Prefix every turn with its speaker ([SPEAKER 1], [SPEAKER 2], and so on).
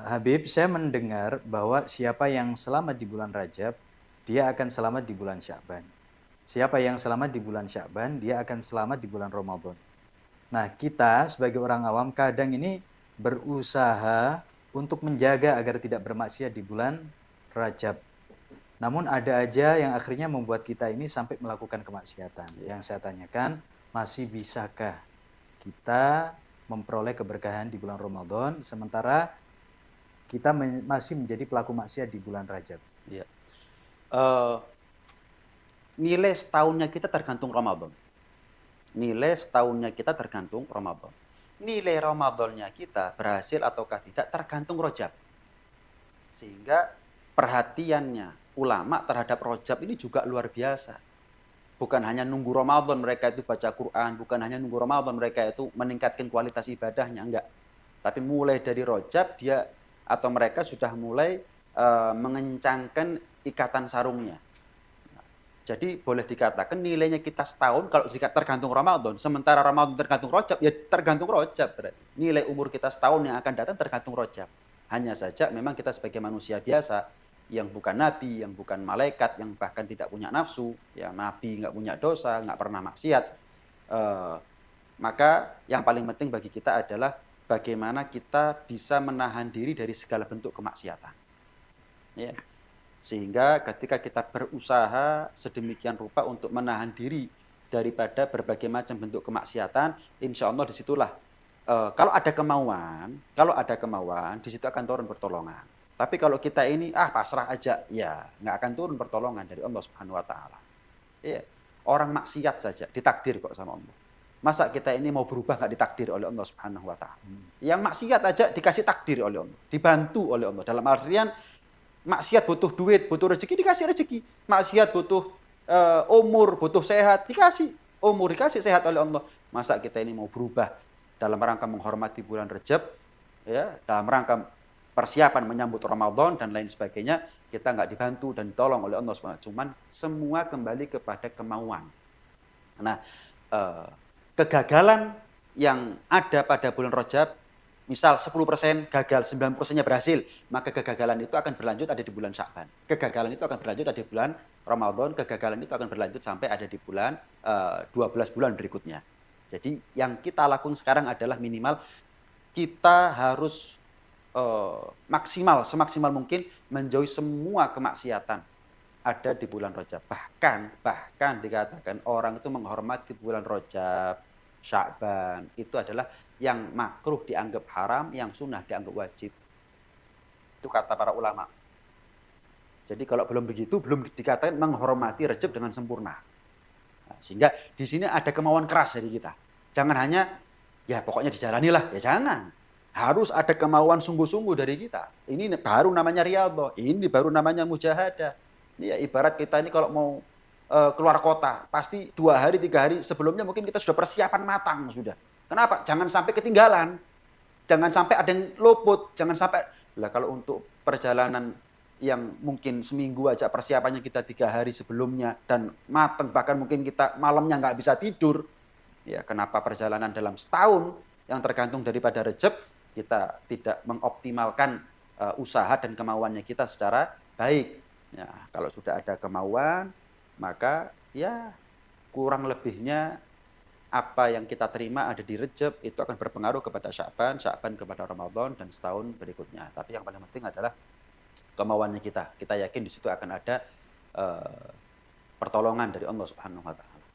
[SPEAKER 1] Habib, saya mendengar bahwa siapa yang selamat di bulan Rajab, dia akan selamat di bulan Sya'ban. Siapa yang selamat di bulan Sya'ban, dia akan selamat di bulan Ramadan. Nah, kita sebagai orang awam kadang ini berusaha untuk menjaga agar tidak bermaksiat di bulan Rajab. Namun ada aja yang akhirnya membuat kita ini sampai melakukan kemaksiatan. Yang saya tanyakan, masih bisakah kita memperoleh keberkahan di bulan Ramadan sementara kita masih menjadi pelaku maksiat di bulan Rajab?
[SPEAKER 2] Ya. Nilai setahunnya kita tergantung Ramadan. Nilai setahunnya kita tergantung Ramadan. Nilai Ramadannya kita berhasil ataukah tidak tergantung Rajab. Sehingga perhatiannya ulama terhadap Rajab ini juga luar biasa. Bukan hanya nunggu Ramadan mereka itu baca Quran, bukan hanya nunggu Ramadan mereka itu meningkatkan kualitas ibadahnya, enggak. Tapi mulai dari Rajab dia atau mereka sudah mulai mengencangkan ikatan sarungnya. Jadi boleh dikatakan nilainya kita setahun kalau tergantung Ramadan, sementara Ramadan tergantung Rajab, ya tergantung Rajab berarti. Nilai umur kita setahun yang akan datang tergantung Rajab. Hanya saja memang kita sebagai manusia biasa, yang bukan nabi, yang bukan malaikat, yang bahkan tidak punya nafsu, ya nabi nggak punya dosa, nggak pernah maksiat, maka yang paling penting bagi kita adalah bagaimana kita bisa menahan diri dari segala bentuk kemaksiatan. Ya. Sehingga ketika kita berusaha sedemikian rupa untuk menahan diri daripada berbagai macam bentuk kemaksiatan, insya Allah disitulah kalau ada kemauan, di situ akan turun pertolongan. Tapi kalau kita ini pasrah aja, ya nggak akan turun pertolongan dari Allah Subhanahu Wa Taala. Ya, orang maksiat saja ditakdir kok sama Allah. Masa kita ini mau berubah nggak ditakdir oleh Allah Subhanahu Wa Taala? Yang maksiat aja dikasih takdir oleh Allah, dibantu oleh Allah. Dalam artian maksiat butuh duit, butuh rezeki, dikasih rezeki. Maksiat butuh umur, butuh sehat, dikasih umur, dikasih sehat oleh Allah. Masa kita ini mau berubah dalam rangka menghormati bulan Rajab, ya, dalam rangka persiapan menyambut Ramadan dan lain sebagainya, kita nggak dibantu dan ditolong oleh Allah SWT. Cuman semua kembali kepada kemauan. Nah, kegagalan yang ada pada bulan Rajab, misal 10% gagal, 90%-nya berhasil, maka kegagalan itu akan berlanjut ada di bulan Sya'ban. Kegagalan itu akan berlanjut ada di bulan Ramadan, kegagalan itu akan berlanjut sampai ada di bulan 12 bulan berikutnya. Jadi yang kita lakukan sekarang adalah minimal kita harus maksimal, semaksimal mungkin menjauhi semua kemaksiatan ada di bulan Rajab. Bahkan dikatakan orang itu menghormati bulan Rajab, Sya'ban, itu adalah yang makruh dianggap haram, yang sunnah dianggap wajib. Itu kata para ulama. Jadi kalau belum begitu, belum dikatakan menghormati Rajab dengan sempurna. Nah, sehingga di sini ada kemauan keras dari kita. Jangan hanya, ya pokoknya dijalanilah, ya jangan. Harus ada kemauan sungguh-sungguh dari kita. Ini baru namanya riyadhah, ini baru namanya mujahadah. Ya, ibarat kita ini kalau mau keluar kota, pasti 2 hari, 3 hari sebelumnya mungkin kita sudah persiapan matang sudah. Kenapa? Jangan sampai ketinggalan. Jangan sampai ada yang luput. Jangan sampai, lah kalau untuk perjalanan yang mungkin seminggu aja persiapannya kita 3 hari sebelumnya dan matang, bahkan mungkin kita malamnya nggak bisa tidur. Ya, kenapa perjalanan dalam setahun yang tergantung daripada Rajab, kita tidak mengoptimalkan usaha dan kemauannya kita secara baik. Ya, kalau sudah ada kemauan, maka ya kurang lebihnya apa yang kita terima ada di Rajab itu akan berpengaruh kepada Sya'ban, Sya'ban kepada Ramadan dan setahun berikutnya. Tapi yang paling penting adalah kemauannya kita. Kita yakin di situ akan ada pertolongan dari Allah Subhanahu Wa Taala.